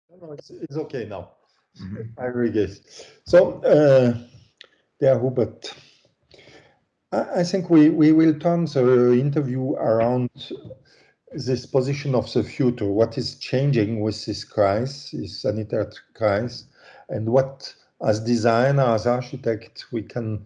No, it's okay now. Mhm. I really guess. So, there, Hubert, I think we will turn the interview around this position of the future. What is changing with this crisis, this sanitary crisis, and what, as designer, as architect, we can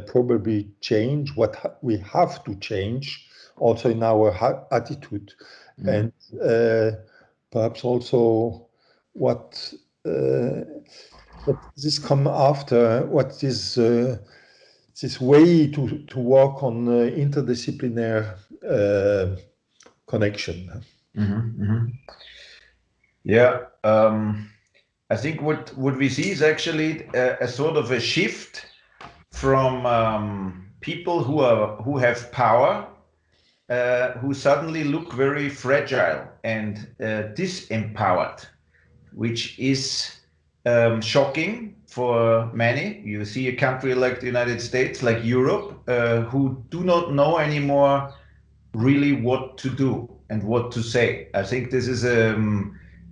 probably change, what we have to change also in our attitude, Mhm. and perhaps also what what this come after, what is this way to work on interdisciplinary connection. Mhm. Mhm. Yeah, I think what we see is actually a sort of a shift from people who have power, who suddenly look very fragile and disempowered, which is shocking for many. You see a country like the United States, like Europe, who do not know anymore really what to do and what to say. I think this is a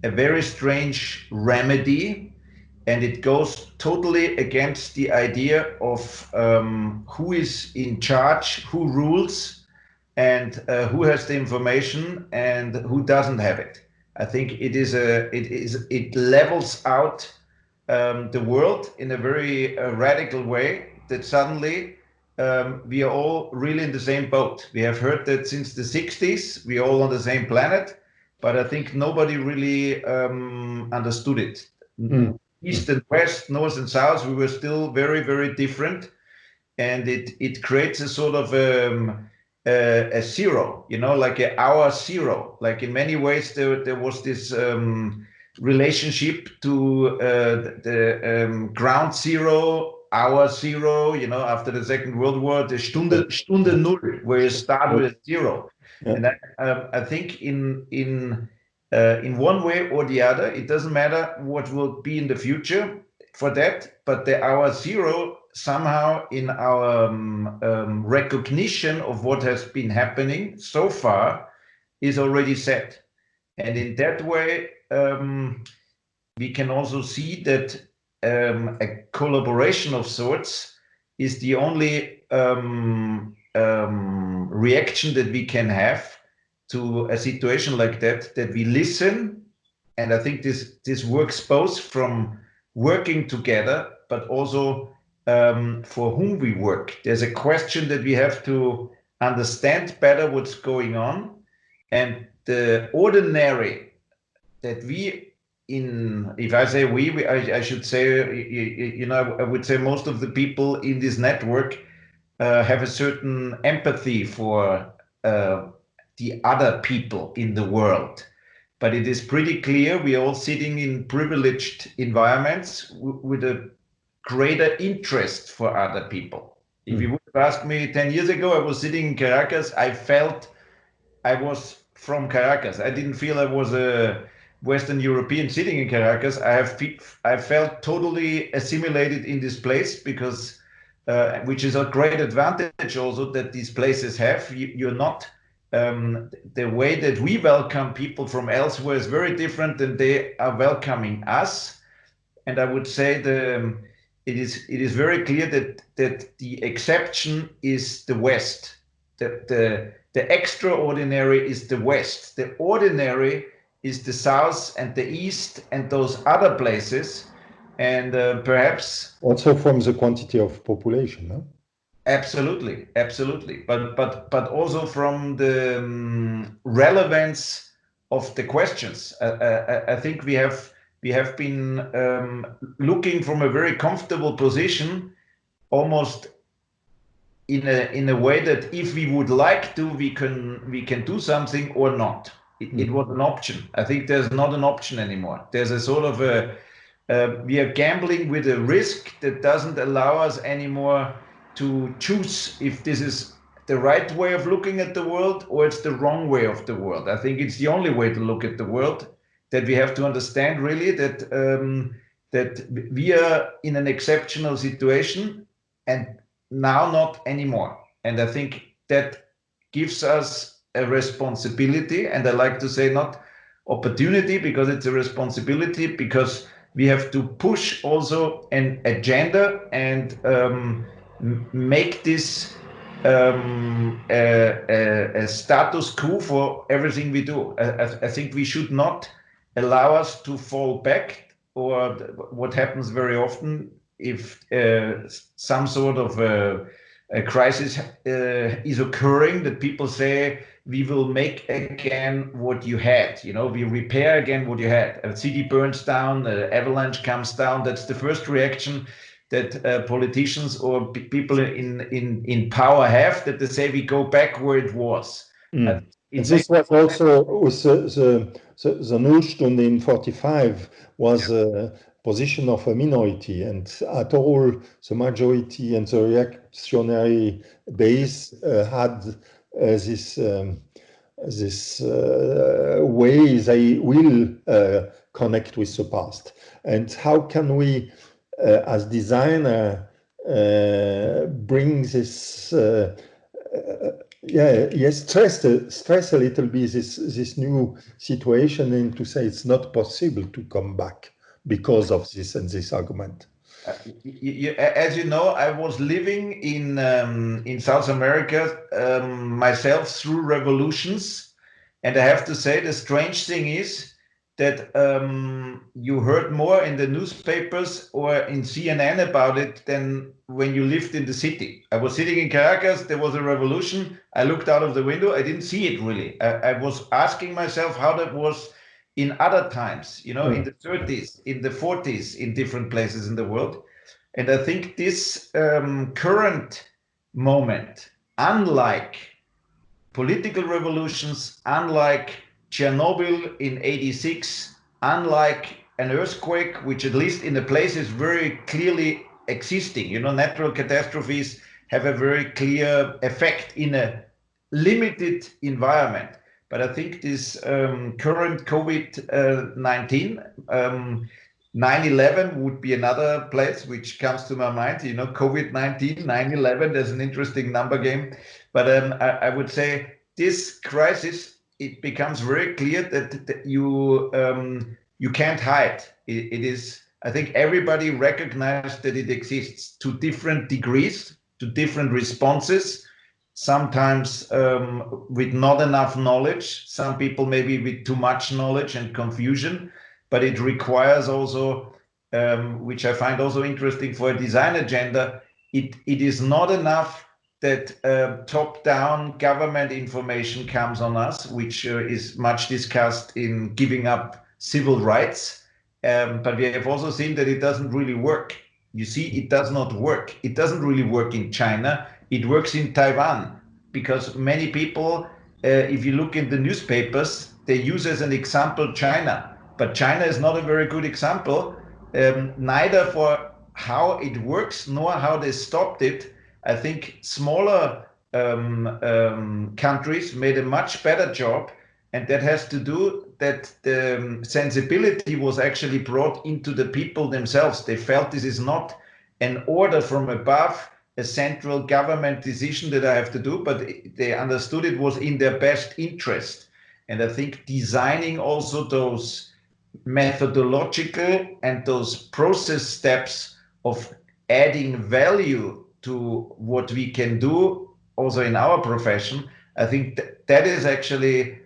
very strange remedy, and it goes totally against the idea of who is in charge, who rules, and who has the information and who doesn't have it. I think it levels out the world in a very radical way, that suddenly we are all really in the same boat. We have heard that since the 60s, we are all on the same planet, but I think nobody really understood it. Mm. East and west, north and south, we were still very, very different, and it creates a sort of a zero, like a hour zero. Like in many ways, there was this relationship to the ground zero, hour zero. After the Second World War, the Stunde Null, where you start with zero. Yeah. And I think in one way or the other, it doesn't matter what will be in the future for that, but the hour zero somehow in our recognition of what has been happening so far is already set. And in that way, we can also see that a collaboration of sorts is the only reaction that we can have to a situation like that we listen. And I think this works both from working together, but also for whom we work. There's a question that we have to understand better what's going on, and the ordinary that we if I say I should say, I would say most of the people in this network have a certain empathy for the other people in the world. But it is pretty clear we are all sitting in privileged environments with a greater interest for other people. If you would have asked me 10 years ago, I was sitting in Caracas, I felt I was from Caracas. I didn't feel I was a Western European sitting in Caracas. I felt totally assimilated in this place because, which is a great advantage also that these places have. You're not the way that we welcome people from elsewhere is very different than they are welcoming us. And I would say it is very clear that the exception is the West, that the extraordinary is the West, the ordinary is the South and the East and those other places, and perhaps Also from the quantity of population, no? absolutely, absolutely, but also from the relevance of the questions. I think we have been looking from a very comfortable position, almost in a way that if we would like to, we can do something or not. It was an option. I think there's not an option anymore. There's a sort of we are gambling with a risk that doesn't allow us anymore to choose if this is the right way of looking at the world or it's the wrong way of the world. I think it's the only way to look at the world, that we have to understand really that we are in an exceptional situation, and now not anymore. And I think that gives us a responsibility, and I like to say not opportunity, because it's a responsibility, because we have to push also an agenda and make this a status quo for everything we do. I think we should not allow us to fall back, or what happens very often, if some sort of a crisis is occurring, that people say, we will make again what you had, we repair again what you had. A city burns down, an avalanche comes down. That's the first reaction that politicians or people in power have, that they say we go back where it was. And this was also with the Nullstunde in 45 was a position of a minority, and at all the majority and the reactionary base had this way they will connect with the past. And how can we, as designer, bring this stress a little bit this new situation, and to say it's not possible to come back because of this and this argument. As you know, I was living in South America myself through revolutions, and I have to say the strange thing is that you heard more in the newspapers or in CNN about it than when you lived in the city. I was sitting in Caracas, there was a revolution, I looked out of the window, I didn't see it really. I was asking myself how that was in other times, in the 30s, in the 40s, in different places in the world. And I think this current moment, unlike political revolutions, unlike Chernobyl in '86, unlike an earthquake, which at least in the place is very clearly existing. Natural catastrophes have a very clear effect in a limited environment. But I think this current COVID-19, 9/11 would be another place which comes to my mind. COVID-19, 9/11, there's an interesting number game. But I would say this crisis, it becomes very clear that you can't hide. It is, I think everybody recognized that it exists to different degrees, to different responses, sometimes with not enough knowledge, some people maybe with too much knowledge and confusion, but it requires also, which I find also interesting for a design agenda, it is not enough that top-down government information comes on us, which is much discussed in giving up civil rights. But we have also seen that it doesn't really work. You see, it does not work. It doesn't really work in China. It works in Taiwan, because many people, if you look in the newspapers, they use as an example China. But China is not a very good example, neither for how it works nor how they stopped it. I think smaller countries made a much better job, and that has to do that the sensibility was actually brought into the people themselves. They felt this is not an order from above, a central government decision that I have to do, but they understood it was in their best interest. And I think designing also those methodological and those process steps of adding value to what we can do also in our profession, I think that is actually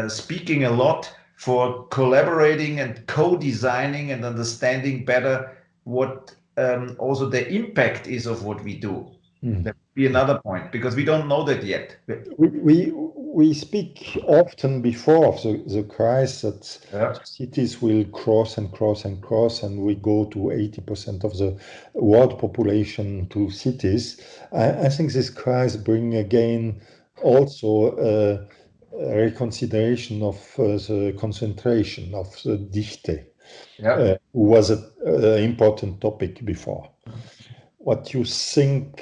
speaking a lot for collaborating and co-designing and understanding better what also the impact is of what we do. That would be another point, because we don't know that yet. We speak often before of the crisis that cities will cross and cross and cross, and we go to 80% of the world population to cities. I think this crisis brings again also a reconsideration of the concentration of the Dichte, who was an important topic before. What you think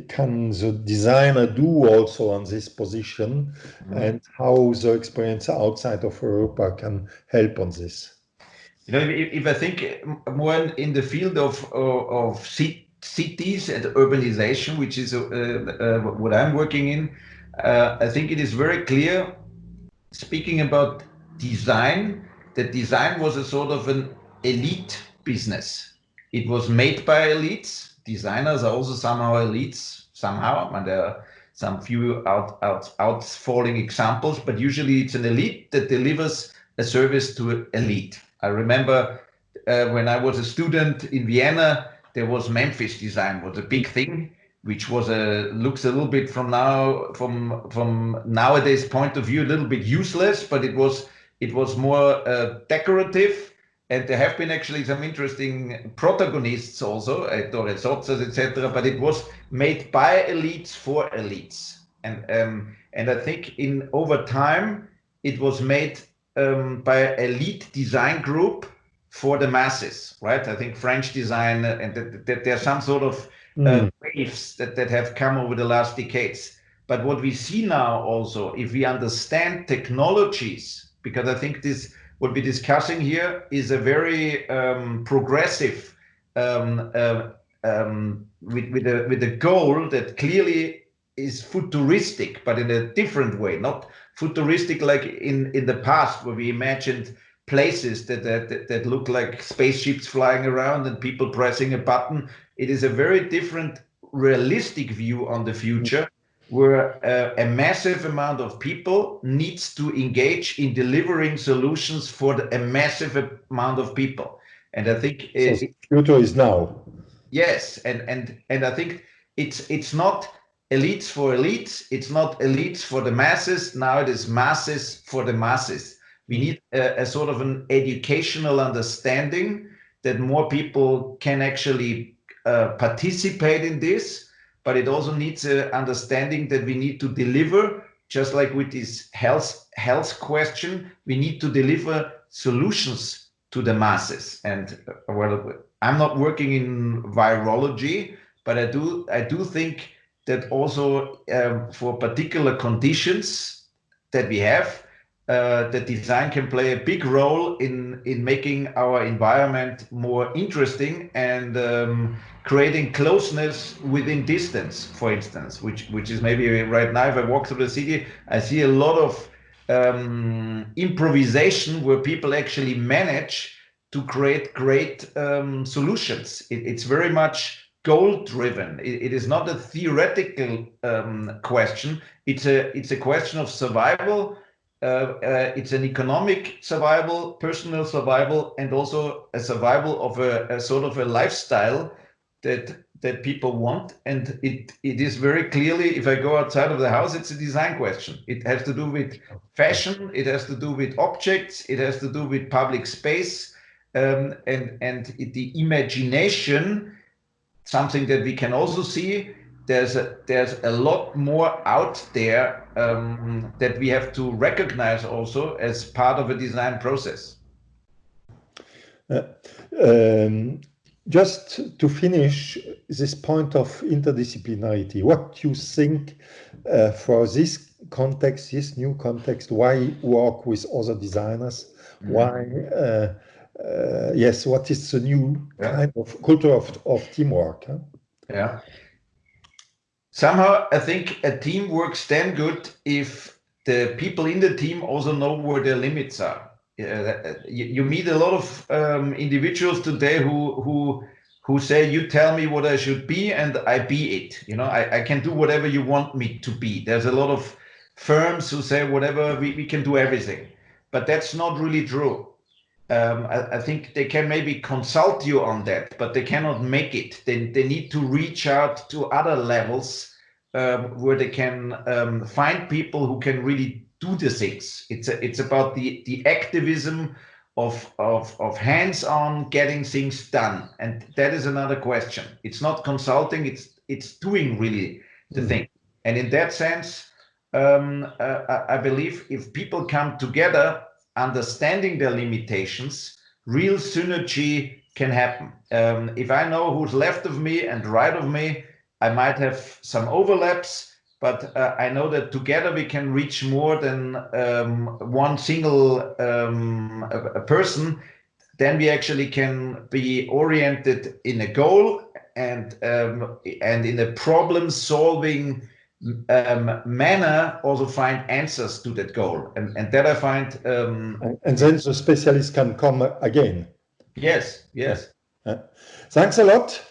can the designer do also on this position, and how the experience outside of Europa can help on this? If I think more in the field of cities and urbanization, which is what I'm working in, I think it is very clear, speaking about design, that design was a sort of an elite business. It was made by elites. Designers are also somehow elites, somehow, and there are some few outfalling examples, but usually it's an elite that delivers a service to an elite. I remember when I was a student in Vienna, there was Memphis design, was a big thing, which was looks a little bit from nowadays point of view a little bit useless, but it was more decorative. And there have been actually some interesting protagonists also, etc. But it was made by elites for elites, and I think over time it was made by elite design group for the masses, right? I think French design, and that there are some sort of waves that have come over the last decades. But what we see now also, if we understand technologies, because I think what we're discussing here is a very progressive, with a goal that clearly is futuristic, but in a different way, not futuristic like in the past where we imagined places that look like spaceships flying around and people pressing a button. It is a very different, realistic view on the future, where a massive amount of people needs to engage in delivering solutions for a massive amount of people. And I think the future is now. Yes, and I think it's not elites for elites. It's not elites for the masses. Now it is masses for the masses. We need a sort of an educational understanding that more people can actually participate in this, but it also needs an understanding that we need to deliver, just like with this health question, we need to deliver solutions to the masses. And well, I'm not working in virology, but I do think that also for particular conditions that we have, that design can play a big role in making our environment more interesting and creating closeness within distance, for instance, which is maybe right now, if I walk through the city, I see a lot of improvisation where people actually manage to create great solutions. It's very much goal driven. It is not a theoretical question. It's a question of survival. It's an economic survival, personal survival, and also a survival of a sort of a lifestyle that people want. And it is very clearly, if I go outside of the house, it's a design question. It has to do with fashion, it has to do with objects, it has to do with public space, and the imagination, something that we can also see. There's a lot more out there that we have to recognize also as part of a design process. Just to finish this point of interdisciplinarity, what you think for this context, this new context, why work with other designers? Why, yes, what is the new kind of culture of teamwork? Huh? Yeah. Somehow, I think a team works then good if the people in the team also know where their limits are. You meet a lot of individuals today who say, you tell me what I should be and I be it. You know, I can do whatever you want me to be. There's a lot of firms who say whatever, we can do everything, but that's not really true. I think they can maybe consult you on that, but they cannot make it. They need to reach out to other levels where they can find people who can really do the things. It's about the activism of hands-on getting things done, and that is another question. It's not consulting; it's doing really the thing. And in that sense, I believe if people come together, understanding their limitations, real synergy can happen. If I know who's left of me and right of me, I might have some overlaps, but I know that together we can reach more than one single person. Then we actually can be oriented in a goal and in a problem-solving manner also find answers to that goal, and that I find. And then the specialist can come again. Yes, yes. Thanks a lot.